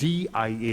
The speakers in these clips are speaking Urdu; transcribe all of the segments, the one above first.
DIA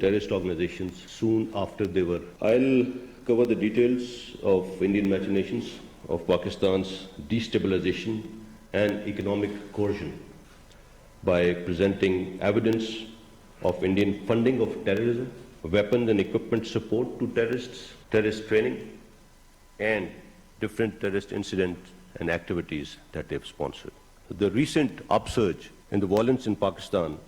Terrorist organizations soon after they were. I'll cover the details of Indian machinations of Pakistan's destabilization and economic coercion by presenting evidence of Indian funding of terrorism, weapons and equipment support to terrorists, terrorist training, and different terrorist incidents and activities that they've sponsored. The recent upsurge in the violence in Pakistan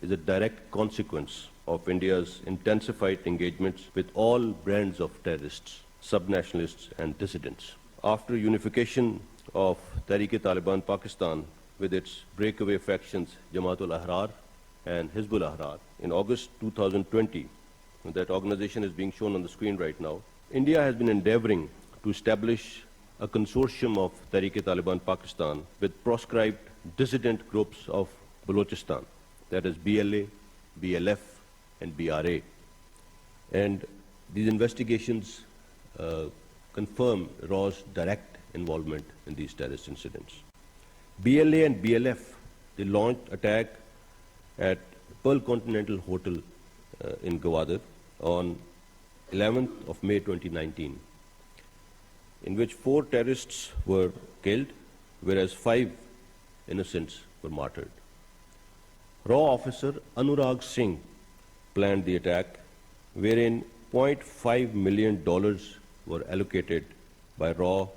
is a direct consequence of India's intensified engagements with all brands of terrorists, subnationalists and dissidents. After unification of Tehreek-e-Taliban Pakistan with its breakaway factions Jamaat ul Ahrar and Hizbul Ahrar, in August 2020, that organization is being shown on the screen right now, India has been endeavoring to establish a consortium of Tehreek-e-Taliban Pakistan with proscribed dissident groups of Balochistan, that is BLA, BLF, and BRA. And these investigations confirm RAW's direct involvement in these terrorist incidents. BLA and BLF, they launched attack at Pearl Continental Hotel in Gwadar on 11th of May 2019, in which 4 terrorists were killed, whereas 5 innocents were martyred. RAW officer Anurag Singh planned the attack, wherein $0.5 million were allocated by RAW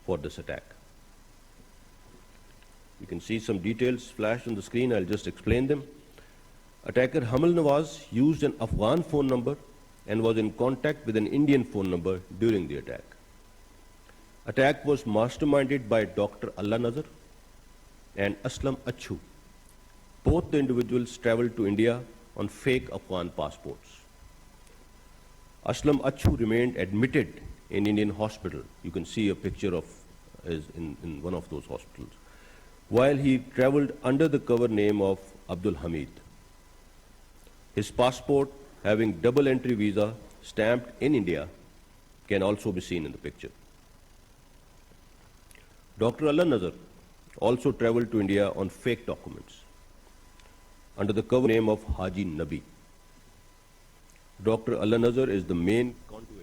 for this attack. You can see some details flashed on the screen. I'll just explain them. Attacker Hamal Nawaz used an Afghan phone number and was in contact with an Indian phone number during the attack. Attack was masterminded by Dr. Allah Nazar and Aslam Achu. Both the individuals traveled to India on fake Afghan passports. Aslam Achu remained admitted in Indian hospital. You can see a picture of in one of those hospitals, while he traveled under the cover name of Abdul Hamid. His passport, having double entry visa stamped in India, can also be seen in the picture. Dr. Allah Nazar also traveled to India on fake documents under the cover name of Haji Nabi. Dr. Allah Nazar is the main conduit.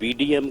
PDM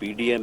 PDM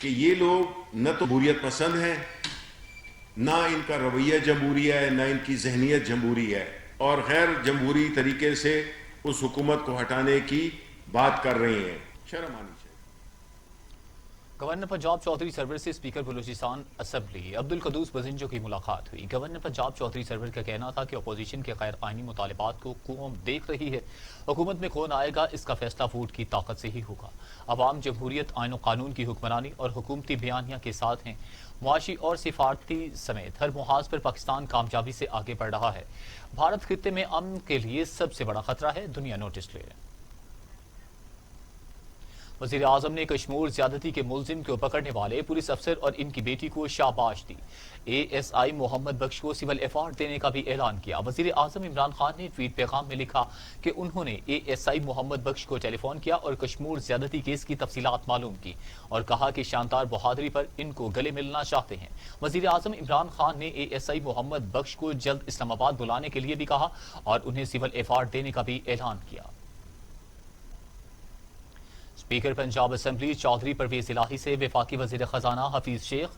کہ یہ لوگ نہ تو جمہوریت پسند ہیں، نہ ان کا رویہ جمہوری ہے، نہ ان کی ذہنیت جمہوری ہے، اور غیر جمہوری طریقے سے اس حکومت کو ہٹانے کی بات کر رہے ہیں. شرم آنی چاہیے. گورنر پنجاب چودھری سرور سے اسپیکر بلوچستان اسمبلی عبدالقدوس بزنجو کی ملاقات ہوئی. گورنر پنجاب چودھری سرور کا کہنا تھا کہ اپوزیشن کے غیر آئینی مطالبات کو قوم دیکھ رہی ہے. حکومت میں کون آئے گا اس کا فیصلہ ووٹ کی طاقت سے ہی ہوگا. عوام جمہوریت، آئین و قانون کی حکمرانی اور حکومتی بیانیہ کے ساتھ ہیں. معاشی اور سفارتی سمیت ہر محاذ پر پاکستان کامیابی سے آگے بڑھ رہا ہے. بھارت خطے میں امن کے لیے سب سے بڑا خطرہ ہے، دنیا نوٹس لے. وزیر اعظم نے کشمیر زیادتی کے ملزم کو پکڑنے والے پولیس افسر اور ان کی بیٹی کو شاباش دی. A S I Muhammad Bakhsh کو سول ایوارڈ دینے کا بھی اعلان کیا. وزیر اعظم عمران خان نے ٹویٹ پیغام میں لکھا کہ انہوں نے A S I Muhammad Bakhsh کو ٹیلی فون کیا اور کشمیر زیادتی کیس کی تفصیلات معلوم کی اور کہا کہ شاندار بہادری پر ان کو گلے ملنا چاہتے ہیں. وزیر اعظم عمران خان نے A S I Muhammad Bakhsh کو جلد اسلام آباد بلانے کے لیے بھی کہا اور انہیں سول ایوارڈ دینے کا بھی اعلان کیا. اسپیکر پنجاب اسمبلی چودھری پرویز الہی سے وفاقی وزیر خزانہ حفیظ شیخ،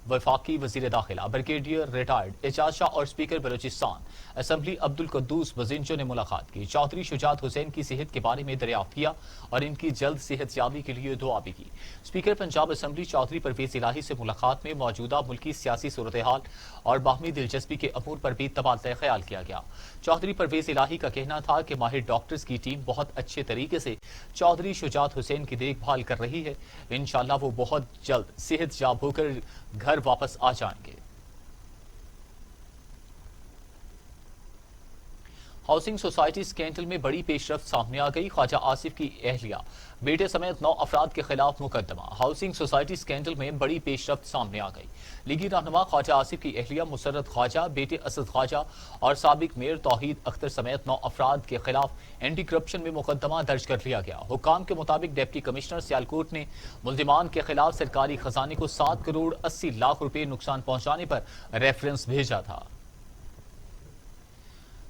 وفاقی وزیر داخلہ بریگیڈیئر ریٹائرڈ اعجاز شاہ اور اسپیکر بلوچستان اسمبلی عبدالقدوس بزنجو نے ملاقات کی. چودھری شجاعت حسین کی صحت کے بارے میں دریافت کیا اور ان کی جلد صحت یابی کے لیے دعا بھی کی. اسپیکر پنجاب اسمبلی چودھری پرویز الہی سے ملاقات میں موجودہ ملکی سیاسی صورتحال اور باہمی دلچسپی کے امور پر بھی تبادلہ خیال کیا گیا. چودھری پرویز الہی کا کہنا تھا کہ ماہر ڈاکٹرز کی ٹیم بہت اچھے طریقے سے چودھری شجاعت حسین کی دیکھ بھال کر رہی ہے. انشاءاللہ وہ بہت جلد صحت یاب ہو کر گھر واپس آ جائیں گے. ہاؤسنگ سوسائٹی سکینڈل میں بڑی پیش رفت سامنے آ گئی. خواجہ آصف کی اہلیہ بیٹے سمیت 9 افراد کے خلاف مقدمہ. ہاؤسنگ سوسائٹی سکینڈل میں بڑی پیش رفت سامنے آ گئی. لیگی رہنما خواجہ آصف کی اہلیہ مسرت خواجہ، بیٹے اسد خواجہ اور سابق میئر توحید اختر سمیت 9 افراد کے خلاف اینٹی کرپشن میں مقدمہ درج کر لیا گیا. حکام کے مطابق ڈپٹی کمشنر سیالکوٹ نے ملزمان کے خلاف سرکاری خزانے کو 7 کروڑ 80 لاکھ روپے نقصان پہنچانے پر ریفرنس بھیجا تھا.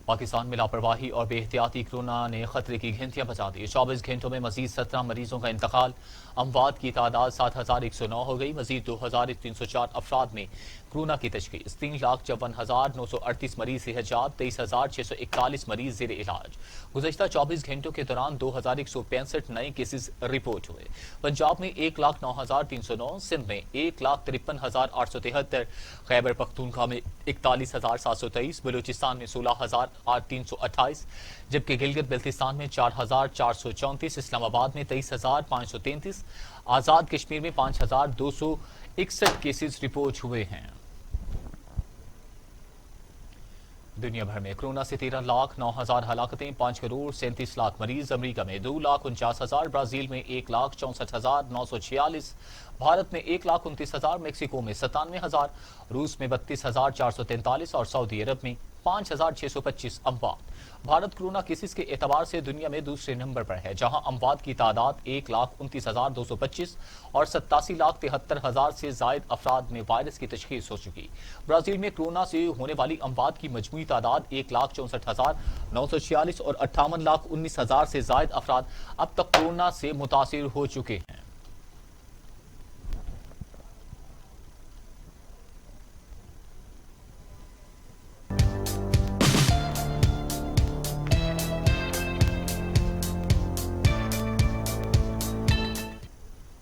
پاکستان میں لاپرواہی اور بے احتیاطی کورونا نے خطرے کی گھنٹیاں بجا دی. 24 گھنٹوں میں مزید 17 مریضوں کا انتقال. اموات کی تعداد 7109 ہو گئی. مزید 2304 افراد میں کورونا کی تشخیص. 3,54,938 مریض صحت یاب. 23,641 مریض زیر علاج. گزشتہ 24 گھنٹوں کے دوران 2,165 نئے کیسز رپورٹ ہوئے. پنجاب میں 1,09,309، سندھ میں 1,53,873، خیبر پختونخوا میں 41,723، بلوچستان میں 16,328، جبکہ گلگت بلتستان میں 4,434، اسلام آباد میں 23,533، آزاد کشمیر میں 5,261 کیسز رپورٹ ہوئے ہیں. دنیا بھر میں کورونا سے 13,09,000 ہلاکتیں، 5 کروڑ 37 لاکھ مریض. امریکہ میں 2,49,000، برازیل میں 1,64,946، بھارت میں 1,29,000، میکسیکو میں 97,000، روس میں 32,443 اور سعودی عرب میں 5,625 اموات. بھارت کورونا کیسز کے اعتبار سے دنیا میں دوسرے نمبر پر ہے، جہاں اموات کی تعداد 1,29,225 اور 87,73,000 سے زائد افراد میں وائرس کی تشخیص ہو چکی. برازیل میں کورونا سے ہونے والی اموات کی مجموعی تعداد 1,64,946 اور 58,19,000 سے زائد افراد اب تک کورونا سے متاثر ہو چکے ہیں.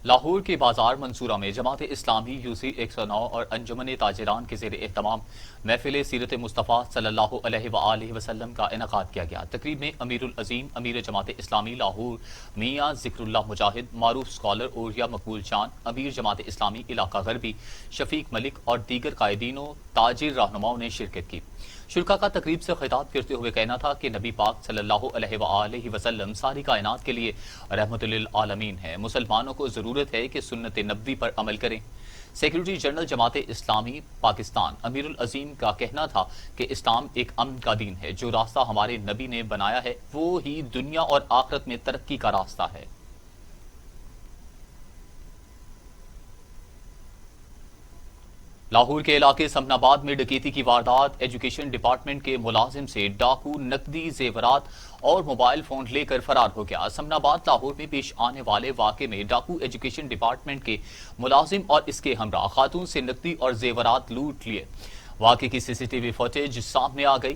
لاہور کے بازار منصورہ میں جماعت اسلامی یوسی 109 اور انجمن تاجران کے زیر اہتمام محفل سیرت مصطفیٰ صلی اللہ علیہ وآلہ وسلم کا انعقاد کیا گیا. تقریب میں امیر العظیم امیر جماعت اسلامی لاہور میاں ذکر اللہ مجاہد، معروف اسکالر اوریا مقبول جان، امیر جماعت اسلامی علاقہ غربی شفیق ملک اور دیگر قائدین و تاجر رہنماؤں نے شرکت کی. شرکا کا تقریب سے خطاب کرتے ہوئے کہنا تھا کہ نبی پاک صلی اللہ علیہ وآلہ وسلم ساری کائنات کے لیے رحمت للعالمین ہے. مسلمانوں کو ضرورت ہے کہ سنت نبوی پر عمل کریں. سیکرٹری جنرل جماعت اسلامی پاکستان امیر العظیم کا کہنا تھا کہ اسلام ایک امن کا دین ہے. جو راستہ ہمارے نبی نے بنایا ہے وہ ہی دنیا اور آخرت میں ترقی کا راستہ ہے. لاہور کے علاقے سمن آباد میں ڈکیتی کی واردات، ایجوکیشن ڈپارٹمنٹ کے ملازم سے ڈاکو نقدی زیورات اور موبائل فون لے کر فرار ہو گیا۔ سمن آباد لاہور میں پیش آنے والے واقعے میں ڈاکو ایجوکیشن ڈپارٹمنٹ کے ملازم اور اس کے ہمراہ خاتون سے نقدی اور زیورات لوٹ لیے۔ واقعے کی سی سی ٹی وی فوٹیج سامنے آ گئی۔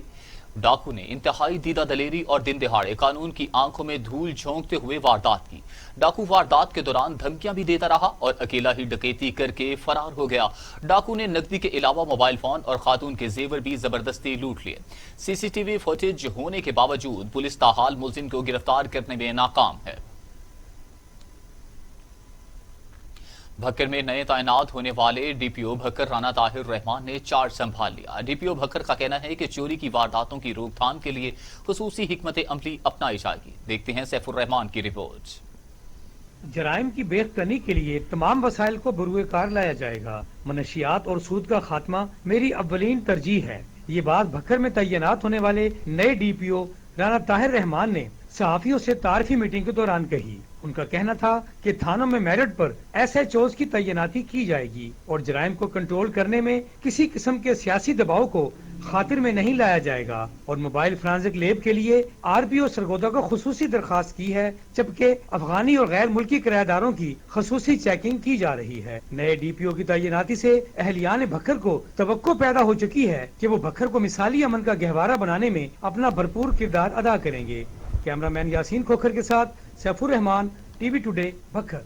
ڈاکو نے انتہائی دیدہ دلیری اور دن دہاڑے قانون کی آنکھوں میں دھول جھونکتے ہوئے واردات کی۔ ڈاکو واردات کے دوران دھمکیاں بھی دیتا رہا اور اکیلا ہی ڈکیتی کر کے فرار ہو گیا۔ ڈاکو نے نقدی کے علاوہ موبائل فون اور خاتون کے زیور بھی زبردستی لوٹ لیے۔ سی سی ٹی وی فوٹیج ہونے کے باوجود پولیس تاحال ملزم کو گرفتار کرنے میں ناکام ہے۔ بھکر میں نئے تعینات ہونے والے ڈی پی او بھکر رانا طاہر رحمان نے چارج سنبھال لیا۔ ڈی پی او بھکر کا کہنا ہے کہ چوری کی وارداتوں کی روک تھام کے لیے خصوصی حکمت عملی اپنائی جائے گی۔ دیکھتے ہیں سیف الرحمان کی رپورٹ۔ جرائم کی بیخ کرنے کے لیے تمام وسائل کو بروئے کار لایا جائے گا۔ منشیات اور سود کا خاتمہ میری اولین ترجیح ہے۔ یہ بات بھکر میں تعینات ہونے والے نئے ڈی پی او رانا طاہر رحمان نے صحافیوں سے تعارفی میٹنگ کے دوران کہی۔ ان کا کہنا تھا کہ تھانوں میں میرٹ پر ایس ایچ اوز کی تعیناتی کی جائے گی اور جرائم کو کنٹرول کرنے میں کسی قسم کے سیاسی دباؤ کو خاطر میں نہیں لایا جائے گا، اور موبائل فرانزک لیب کے لیے آر پی او سرگودا کو خصوصی درخواست کی ہے، جبکہ افغانی اور غیر ملکی کرایہ داروں کی خصوصی چیکنگ کی جا رہی ہے۔ نئے ڈی پی او کی تعیناتی سے اہلیان بھکر کو توقع پیدا ہو چکی ہے کہ وہ بھکر کو مثالی امن کا گہوارہ بنانے میں اپنا بھرپور کردار ادا کریں گے۔ کیمرہ مین یاسین کھوکھر کے ساتھ سیف الرحمان، ٹی وی ٹوڈے، بھکر۔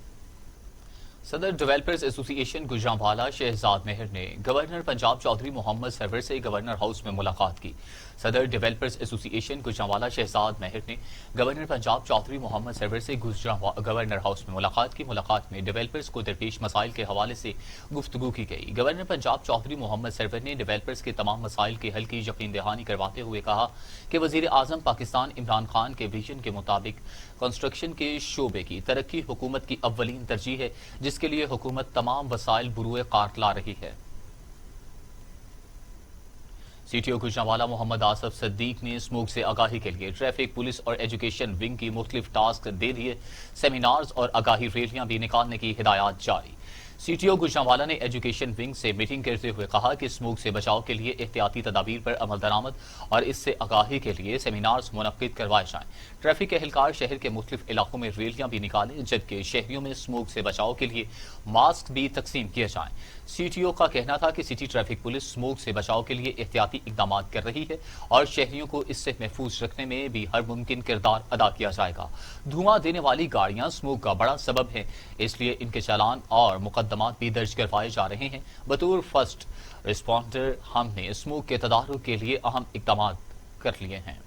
صدر ڈیولپرز ایسوسی ایشن گجرانوالہ شہزاد مہر نے گورنر پنجاب چودھری محمد سرور سے گورنر ہاؤس میں ملاقات کی۔ صدر ڈیولپرز ایسوسی ایشن گجرانوالہ شہزاد مہر نے گورنر پنجاب چودھری محمد سرور سے گورنر ہاؤس میں ملاقات کی۔ ملاقات میں ڈیولپرز کو درپیش مسائل کے حوالے سے گفتگو کی گئی۔ گورنر پنجاب چودھری محمد سرور نے ڈیولپرز کے تمام مسائل کے حل کی یقین دہانی کرواتے ہوئے کہا کہ وزیر اعظم پاکستان عمران خان کے ویژن کے مطابق کنسٹرکشن کے شعبے کی ترقی حکومت کی اولین ترجیح ہے، جس کے لیے حکومت تمام وسائل بروئے کار لا رہی ہے۔ سی ٹی او گجرانوالہ محمد آصف صدیق نے اسموگ سے آگاہی کے لیے ٹریفک، پولیس اور ایجوکیشن ونگ کی مختلف ٹاسک دے دیے۔ سیمینارز اور آگاہی ریلیاں بھی نکالنے کی ہدایات جاری۔ سی ٹی او گجرانوالہ نے ایجوکیشن ونگ سے میٹنگ کرتے ہوئے کہا کہ اسموگ سے بچاؤ کے لیے احتیاطی تدابیر پر عمل درآمد اور اس سے آگاہی کے لیے سیمینارز منعقد کروائے جائیں۔ ٹریفک اہلکار شہر کے مختلف علاقوں میں ریلیاں بھی نکالیں، جبکہ شہریوں میں اسموگ سے بچاؤ کے لیے ماسک بھی تقسیم کیے جائیں۔ سی ٹی او کا کہنا تھا کہ سٹی ٹریفک پولیس اسموگ سے بچاؤ کے لیے احتیاطی اقدامات کر رہی ہے اور شہریوں کو اس سے محفوظ رکھنے میں بھی ہر ممکن کردار ادا کیا جائے گا۔ دھواں دینے والی گاڑیاں اسموگ کا بڑا سبب ہیں، اس لیے ان کے چالان اور مقدمات بھی درج کروائے جا رہے ہیں۔ بطور فرسٹ رسپونڈر ہم نے اسموگ کے تدارک کے لیے اہم اقدامات کر لیے ہیں۔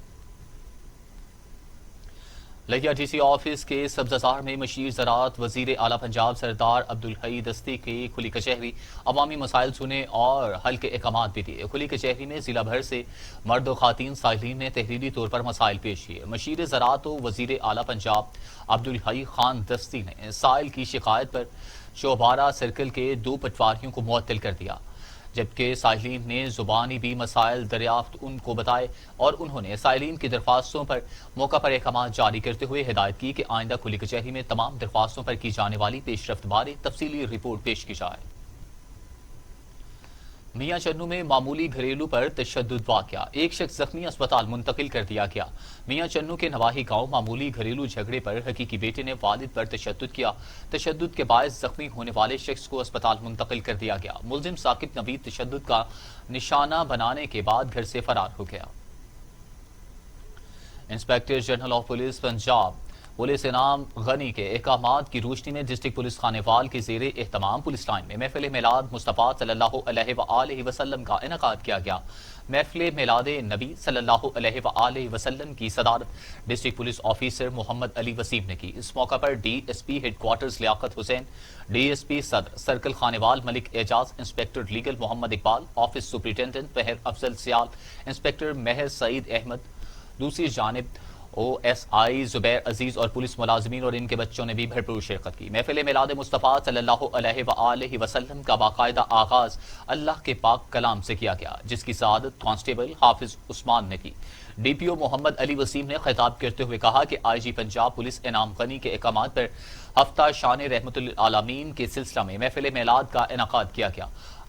لہیا ڈی سی آفس کے سبززار میں مشیر زراعت وزیر اعلیٰ پنجاب سردار عبدالحی دستی کی کھلی کچہری، عوامی مسائل سنے اور حل کے احکامات بھی دیے۔ کھلی کچہری میں ضلع بھر سے مرد و خواتین سائلین نے تحریری طور پر مسائل پیش کیے۔ مشیر زراعت و وزیر اعلیٰ پنجاب عبدالحی خان دستی نے سائل کی شکایت پر چوبارہ سرکل کے 2 پٹواریوں کو معطل کر دیا، جبکہ سائلین نے زبانی بھی مسائل دریافت ان کو بتائے اور انہوں نے سائلین کی درخواستوں پر موقع پر احکامات جاری کرتے ہوئے ہدایت کی کہ آئندہ کھلی کچہری میں تمام درخواستوں پر کی جانے والی پیش رفت بارے تفصیلی رپورٹ پیش کی جائے۔ میاں چنو میں معمولی گھریلو پر تشدد واقعہ، ایک شخص زخمی اسپتال منتقل کر دیا گیا۔ میاں چنو کے نواحی گاؤں معمولی گھریلو جھگڑے پر حقیقی بیٹے نے والد پر تشدد کیا۔ تشدد کے باعث زخمی ہونے والے شخص کو اسپتال منتقل کر دیا گیا۔ ملزم ثاقب نوید تشدد کا نشانہ بنانے کے بعد گھر سے فرار ہو گیا۔ Inspector general of police Punjab police انعام غنی کے احکامات کی روشنی میں ڈسٹرکٹ پولیس خانے وال کے زیر اہتمام پولیس لائن میں محفل میلاد مصطفیٰ صلی اللہ علیہ وآلہ وسلم کا انعقاد کیا گیا۔ محفل میلاد نبی صلی اللہ علیہ وآلہ وسلم کی صدارت district police officer Muhammad Ali Waseem نے کی۔ اس موقع پر D S P headquarters Liaquat Hussain, D S P Sadar circle Khanewal Malik Ijaz, inspector legal Muhammad Iqbal, office superintendent Mehr Afzal سیال، انسپیکٹر مہر سعید احمد، دوسری جانب او ایس آئی زبیر عزیز اور پولیس ملازمین اور ان کے بچوں نے بھی بھرپور شرکت کی۔ محفل میلاد مصطفیٰ صلی اللہ علیہ وآلہ وسلم کا باقاعدہ آغاز اللہ کے پاک کلام سے کیا گیا، جس کی سعادت کانسٹیبل حافظ عثمان نے کی۔ ڈی پی او محمد علی وسیم نے خطاب کرتے ہوئے کہا کہ آئی جی پنجاب پولیس انعام غنی کے احکامات پر ہفتہ شان رحمت للعالمین کے سلسلہ میں محفل میلاد کا انعقاد کیا گیا۔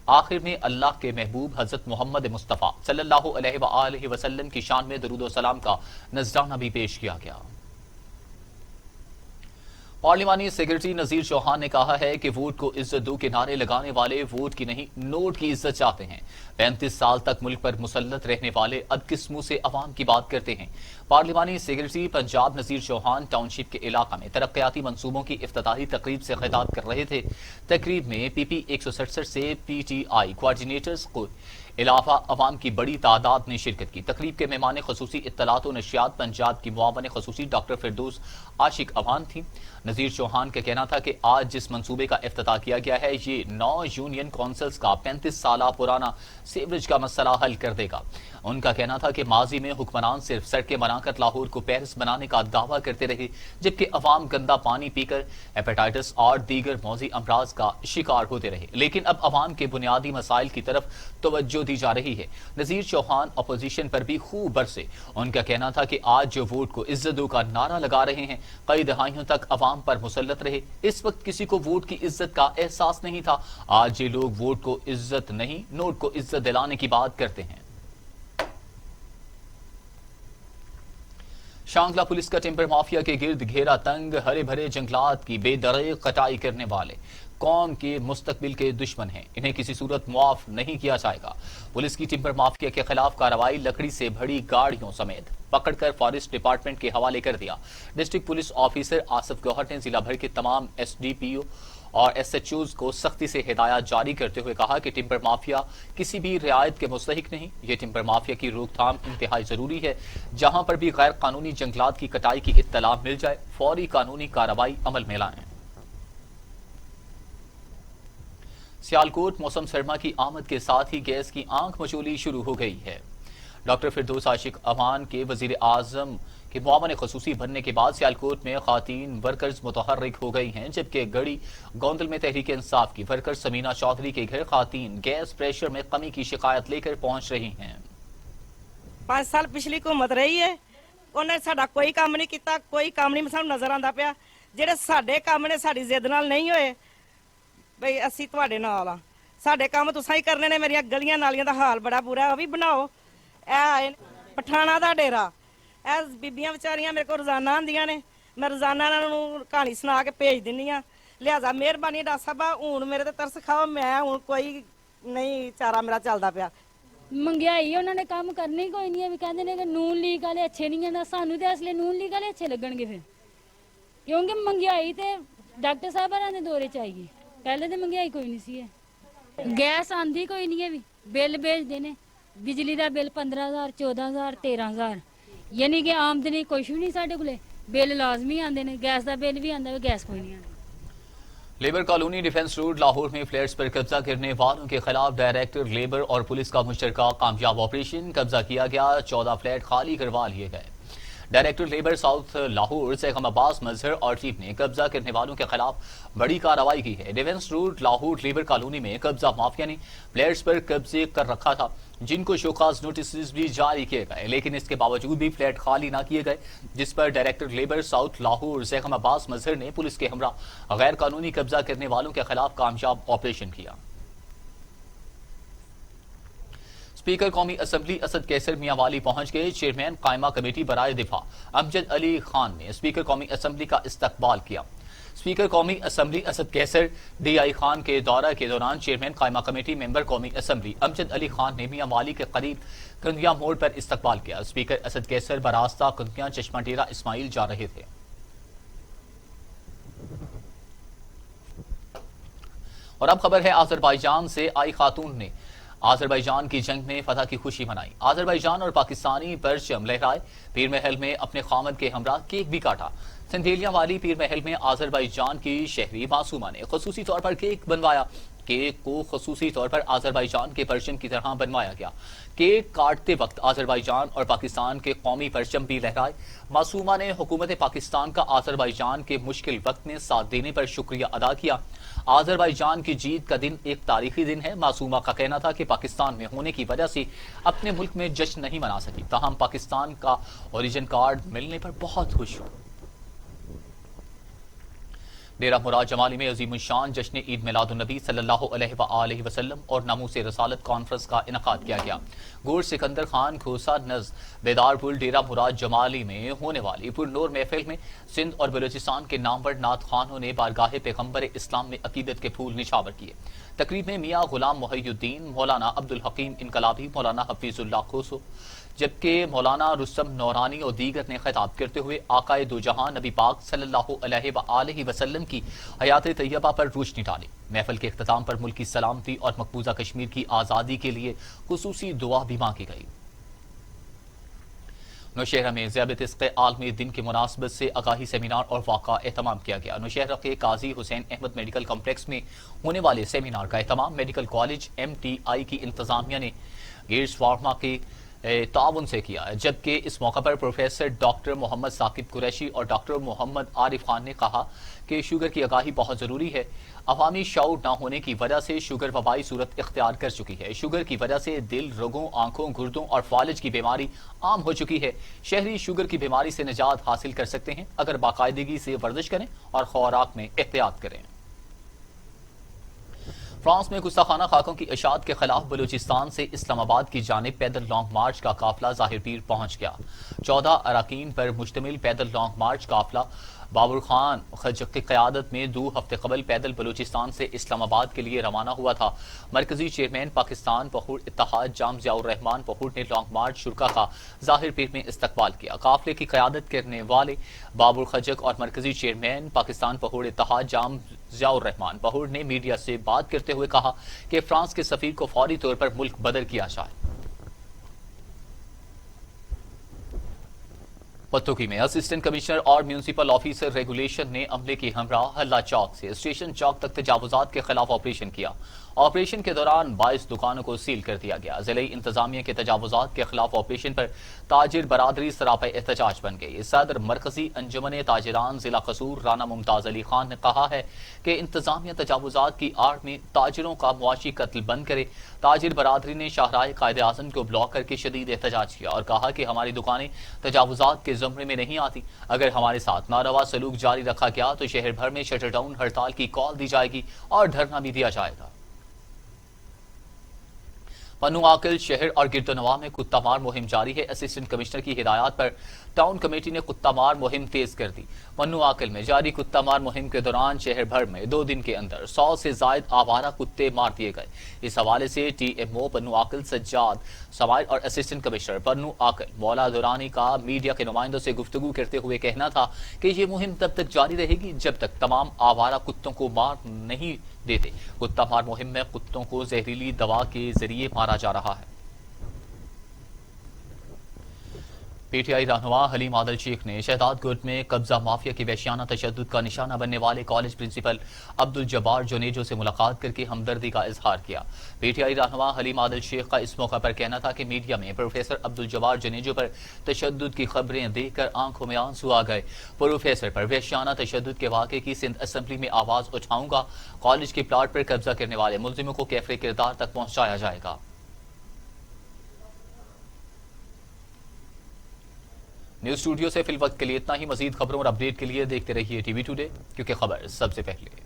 آخر میں اللہ کے محبوب حضرت محمد مصطفیٰ صلی اللہ علیہ وآلہ وسلم کی شان میں درود و سلام کا نذرانہ بھی پیش کیا گیا۔ پارلیمانی سیکرٹری نذیر چوہان نے کہا ہے کہ ووٹ کو عزت دو کے نعرے لگانے والے ووٹ کی نہیں نوٹ کی عزت چاہتے ہیں۔ 35 سال تک ملک پر مسلط رہنے والے اب کس منہ سے عوام کی بات کرتے ہیں؟ پارلیمانی سیکرٹری پنجاب نذیر چوہان ٹاؤن شپ کے علاقہ میں ترقیاتی منصوبوں کی افتتاحی تقریب سے خطاب کر رہے تھے۔ تقریب میں پی پی 167 سے پی ٹی آئی کوارڈینیٹرز کو علاوہ عوام کی بڑی تعداد نے شرکت کی۔ تقریب کے مہمان خصوصی اطلاعات و نشریات پنجاب کی معاون خصوصی ڈاکٹر فردوس عاشق اوان تھیں۔ نذیر چوہان کا کہنا تھا کہ آج جس منصوبے کا افتتاح کیا گیا ہے یہ 9 یونین کونسلز کا 35 سالہ پرانا سیوریج کا مسئلہ حل کر دے گا۔ ان کا کہنا تھا کہ ماضی میں حکمران صرف سڑکیں بنا کر لاہور کو پیرس بنانے کا دعویٰ کرتے رہے، جبکہ عوام گندا پانی پی کر ہیپیٹائٹس اور دیگر موذی امراض کا شکار ہوتے رہے، لیکن اب عوام کے بنیادی مسائل کی طرف توجہ دی جا رہی ہے۔ نذیر چوہان اپوزیشن پر بھی خوب برسے۔ ان کا کہنا تھا کہ آج جو ووٹ کو عزت دو کا نعرہ لگا رہے ہیں کئی دہائیوں تک عوام پر مسلط رہے، اس وقت کسی کو ووٹ کی عزت کا احساس نہیں تھا۔ آج یہ لوگ ووٹ کو عزت نہیں نوٹ کو عزت دلانے کی بات کرتے ہیں۔ شانگلہ پولیس کا ٹیمپر مافیا کے گرد گھیرا تنگ، ہرے بھرے جنگلات کی بے دریغ کٹائی کرنے والے قوم کے مستقبل کے دشمن ہیں، انہیں کسی صورت معاف نہیں کیا جائے گا۔ پولیس کی ٹیمپر مافیا کے خلاف کارروائی لکڑی سے بھری گاڑیوں سمیت پکڑ کر فارسٹ ڈپارٹمنٹ کے حوالے کر دیا۔ ڈسٹرکٹ پولیس آفیسر آصف گوہر نے ضلع بھر کے تمام ایس ڈی پی او اور ایس ایچ اوز کو سختی سے ہدایات جاری کرتے ہوئے کہا کہ ٹیمپر مافیا کسی بھی رعایت کے مستحق نہیں۔ یہ ٹیمپر مافیا کی روک تھام انتہائی ضروری ہے۔ جہاں پر بھی غیر قانونی جنگلات کی کٹائی کی اطلاع مل جائے فوری قانونی کارروائی عمل میں لائیں۔ سیالکوٹ موسم سرما کی آمد کے ساتھ ہی گیس کی آنکھ مچولی شروع ہو گئی ہے۔ ڈاکٹر فردوس عاشق اوان کے وزیر اعظم کے معاون خصوصی بننے کے بعد سیالکوٹ میں خواتین ورکرز متحرک ہو گئی ہیں، جبکہ گڑی گوندل میں تحریک انصاف کی ورکر سمینہ چودھری کے گھر خواتین گیس پریشر میں کمی کی شکایت لے کر پہنچ رہی ہیں۔ 5 سال پچھلی حکومت رہی ہے، انہیں ساڈا کوئی کام نہیں کیتا، کوئی کام نہیں سانوں نظر آندا پیا۔ جہے ساڈے کام نے ساڈی ضد نال نہیں ہوئے بھئی اسی تواڈے نال آ، ساڈے کام تساں ہی کرنے نے۔ میریاں گلیاں نالیاں دا حال بڑا برا ہے، وہ بھی بناؤ۔ اے پٹھانا دا ڈیرا، اے بیبیاں بیچاریاں میرے کو روزانہ آندیاں نے، میں روزانہ انہاں نوں کہانی سنا کے بھیج دینی ہاں۔ لہذا مہربانی ڈاکٹر صاحب ہن میرے تے ترس کھاؤ، میں ہن کوئی نہیں چارہ میرا چلدا پیا۔ ਮੰਗਿਆਈ ਉਹਨਾਂ ਨੇ ਕੰਮ ਕਰਨੇ ਕੋਈ ਨਹੀਂ, ਵੀ ਕਹਿੰਦੇ ਨੇ ਕਿ ਨੂਨ ਲੀਗ ਵਾਲੇ ਅੱਛੇ ਨਹੀਂ ਹਨ। ਸਾਨੂੰ ਤੇ ਅਸਲੇ ਨੂਨ ਲੀਗ ਵਾਲੇ ਅੱਛੇ ਲੱਗਣਗੇ ਫਿਰ, ਕਿਉਂਕਿ ਮੰਗਿਆਈ ਤੇ ਡਾਕਟਰ ਸਾਹਿਬਾਂ ਦੇ ਦੌਰੇ ਚ ਆਈਏ, ਪਹਿਲੇ ਤੇ ਮੰਗਿਆਈ ਕੋਈ ਨਹੀਂ ਸੀ। ਗੈਸ ਆਂਦੀ ਕੋਈ ਨਹੀਂ ਹੈ, ਵੀ ਬਿੱਲ ਭੇਜਦੇ ਨੇ, ਬਿਜਲੀ ਦਾ ਬਿੱਲ 15,000 14,000 13,000, ਯਾਨੀ ਕਿ ਆਮਦਨੀ ਕੁਛ ਵੀ ਨਹੀਂ ਸਾਡੇ ਕੋਲੇ। ਬਿੱਲ ਲਾਜ਼ਮੀ ਆਉਂਦੇ ਨੇ, ਗੈਸ ਦਾ ਬਿੱਲ ਵੀ ਆਉਂਦਾ, ਗੈਸ ਕੋਈ نہیں آتی۔ Labour colony defence road Lahore میں فلیٹس پر قبضہ کرنے والوں کے خلاف ڈائریکٹر لیبر اور پولیس کا مشترکہ کامیاب آپریشن، قبضہ کیا گیا، 14 فلیٹ خالی کروا لیے گئے۔ ڈائریکٹر لیبر ساؤتھ لاہور سیغم عباس مظہر اور ٹیم نے قبضہ کرنے والوں کے خلاف بڑی کارروائی کی ہے۔ Defence road Lahore labour colony میں قبضہ مافیا نے فلیٹس پر قبضے کر رکھا تھا، جن کو شوکاز نوٹسز بھی جاری کیے گئے، لیکن اس کے باوجود بھی فلیٹ خالی نہ کیے گئے، جس پر ڈائریکٹر لیبر ساؤتھ لاہور سیغم عباس مظہر نے پولیس کے ہمراہ غیر قانونی قبضہ کرنے والوں کے خلاف کامیاب آپریشن کیا۔ اسپیکر قومی اسمبلی اسد کیسر میاں والی پہنچ گئے۔ چیئرمین قائمہ کمیٹی برائے دفاع امجد علی خان نے اسپیکر قومی اسمبلی کا استقبال کیا۔ اسپیکر قومی اسمبلی اسد کیسر ڈی آئی خان کے دورہ کے دوران چیئرمین قائمہ کمیٹی ممبر قومی اسمبلی امجد علی خان نے میاں والی کے قریب کندیاں موڑ پر استقبال کیا۔ اسپیکر اسد کیسر براستہ کندیاں چشمہ ڈیرہ اسماعیل جا رہے تھے۔ اور اب خبر ہے آذربائیجان سے، آئی خاتون نے آذربائیجان کی جنگ میں فتح کی خوشی منائی۔ آذربائیجان اور پاکستانی پرچم لہرائے، پیر محل میں اپنے خامد کے ہمراہ کیک بھی کاٹا۔ سندھیلیاں والی پیر محل میں آذربائیجان کی شہری معصومہ نے خصوصی طور پر کیک بنوایا۔ کیک کو خصوصی طور پر آذربائیجان کے پرچم کی طرح بنوایا گیا۔ کیک کاٹتے وقت آذربائیجان اور پاکستان کے قومی پرچم بھی لہرائے۔ معصومہ نے حکومت پاکستان کا آذربائیجان کے مشکل وقت میں ساتھ دینے پر شکریہ ادا کیا۔ آذربائیجان کی جیت کا دن ایک تاریخی دن ہے۔ معصومہ کا کہنا تھا کہ پاکستان میں ہونے کی وجہ سے اپنے ملک میں جشن نہیں منا سکی، تاہم پاکستان کا اوریجن کارڈ ملنے پر بہت خوش ہوں۔ ڈیرہ مراد جمالی میں عظیم الشان جشن عید میلاد النبی صلی اللہ علیہ وآلہ وسلم اور ناموس رسالت کانفرنس کا انعقاد کیا گیا۔ گور سکندر خان کھوسا نزد بیدار پل ڈیرہ مراد جمالی میں ہونے والی پر نور محفل میں سندھ اور بلوچستان کے نامور نعت خوانوں نے بارگاہ پیغمبر اسلام میں عقیدت کے پھول نچھاور کیے۔ تقریب میں میاں غلام محی الدین، مولانا عبدالحکیم انقلابی، مولانا حفیظ اللہ کھوسو، جبکہ مولانا رستم نورانی اور دیگر نے خطاب کرتے ہوئے آقائے دو جہاں نبی پاک صلی اللہ علیہ وآلہ وسلم کی حیات طیبہ پر روشنی ڈالی۔ محفل کے اختتام پر ملک کی سلامتی اور مقبوضہ کشمیر کی آزادی کے لیے خصوصی دعا بھی مانگی گئی۔ نوشہرہ میں ذیابط عشق عالمی دن کی مناسبت سے آگاہی سیمینار اور واقعہ اہتمام کیا گیا۔ نوشہرہ کے قاضی حسین احمد میڈیکل کمپلیکس میں ہونے والے سیمینار کا اہتمام میڈیکل کالج MTI کی انتظامیہ نے گیٹس فارما کے تعاون سے کیا، جبکہ اس موقع پر پروفیسر ڈاکٹر محمد ثاقب قریشی اور ڈاکٹر محمد عارف خان نے کہا کہ شوگر کی آگاہی بہت ضروری ہے۔ عوامی شعور نہ ہونے کی وجہ سے شوگر وبائی صورت اختیار کر چکی ہے۔ شوگر کی وجہ سے دل، رگوں، آنکھوں، گردوں اور فالج کی بیماری عام ہو چکی ہے۔ شہری شوگر کی بیماری سے نجات حاصل کر سکتے ہیں اگر باقاعدگی سے ورزش کریں اور خوراک میں احتیاط کریں۔ فرانس میں گستاخانہ خاکوں کی اشاعت کے خلاف بلوچستان سے اسلام آباد کی جانب پیدل لانگ مارچ کا قافلہ ظاہر پیر پہنچ گیا۔ 14 اراکین پر مشتمل پیدل لانگ مارچ قافلہ بابر خان خجق کی قیادت میں 2 ہفتے قبل پیدل بلوچستان سے اسلام آباد کے لیے روانہ ہوا تھا۔ مرکزی چیئرمین پاکستان پہوڑ اتحاد جام ضیاء الرحمان پہوڑ نے لانگ مارچ شرکا کا ظاہر پیر میں استقبال کیا۔ قافلے کی قیادت کرنے والے بابر خجق اور مرکزی چیئرمین پاکستان پہوڑ اتحاد جام ضیاء الرحمان پہوڑ نے میڈیا سے بات کرتے ہوئے کہا کہ فرانس کے سفیر کو فوری طور پر ملک بدر کیا جائے۔ پتوکی میں اسسٹنٹ کمشنر اور میونسپل آفیسر ریگولیشن نے عملے کی ہمراہ حلہ چوک سے اسٹیشن چوک تک تجاوزات کے خلاف آپریشن کیا۔ آپریشن کے دوران 22 دکانوں کو سیل کر دیا گیا۔ ضلعی انتظامیہ کے تجاوزات کے خلاف آپریشن پر تاجر برادری سراپا احتجاج بن گئی۔ صدر مرکزی انجمن تاجران ضلع قصور رانا ممتاز علی خان نے کہا ہے کہ انتظامیہ تجاوزات کی آڑ میں تاجروں کا معاشی قتل بند کرے۔ تاجر برادری نے شاہراہ قائد اعظم کو بلاک کر کے شدید احتجاج کیا اور کہا کہ ہماری دکانیں تجاوزات کے زمرے میں نہیں آتی۔ اگر ہمارے ساتھ ناروا سلوک جاری رکھا گیا تو شہر بھر میں شٹر ڈاؤن ہڑتال کی کال دی جائے گی اور دھرنا بھی دیا جائے گا۔ پنو آکل شہر اور گرد و نواح میں کتا مار مہم جاری ہے۔ اسسٹنٹ کمشنر کی ہدایات پر ٹاؤن کمیٹی نے کتا مار مہم تیز کر دی۔ پنو آکل میں جاری کتا مار مہم کے دوران شہر بھر میں 2 دن کے اندر 100 سے زائد آوارہ کتے مار دیے گئے۔ اس حوالے سے TMO پنو آکل سجاد سوائل اور اسسٹنٹ کمشنر پنو آکل مولا دورانی کا میڈیا کے نمائندوں سے گفتگو کرتے ہوئے کہنا تھا کہ یہ مہم تب تک جاری رہے گی جب تک تمام آوارہ کتوں کو مار نہیں دیتے۔ کتا مار مہم میں کتوں کو زہریلی دوا کے ذریعے مارا جا رہا ہے۔ PTI رہنما حلیم عادل شیخ نے شہداد گرد میں قبضہ مافیا کی وحشیانہ تشدد کا نشانہ بننے والے کالج پرنسپل عبدالجبار جنیجو سے ملاقات کر کے ہمدردی کا اظہار کیا۔ PTI رہنما حلیم عادل شیخ کا اس موقع پر کہنا تھا کہ میڈیا میں پروفیسر عبدالجبار جنیجو پر تشدد کی خبریں دیکھ کر آنکھوں میں آنسو آ گئے۔ پروفیسر پر وحشیانہ تشدد کے واقعے کی سندھ اسمبلی میں آواز اٹھاؤں گا۔ کالج کے پلاٹ پر قبضہ کرنے والے ملزموں کو کیفر کردار تک پہنچایا جائے گا۔ نیوز اسٹوڈیو سے فی الوقت کے لیے اتنا ہی۔ مزید خبروں اور اپڈیٹ کے لیے دیکھتے رہیے TV ٹوڈے، کیونکہ خبر سب سے پہلے۔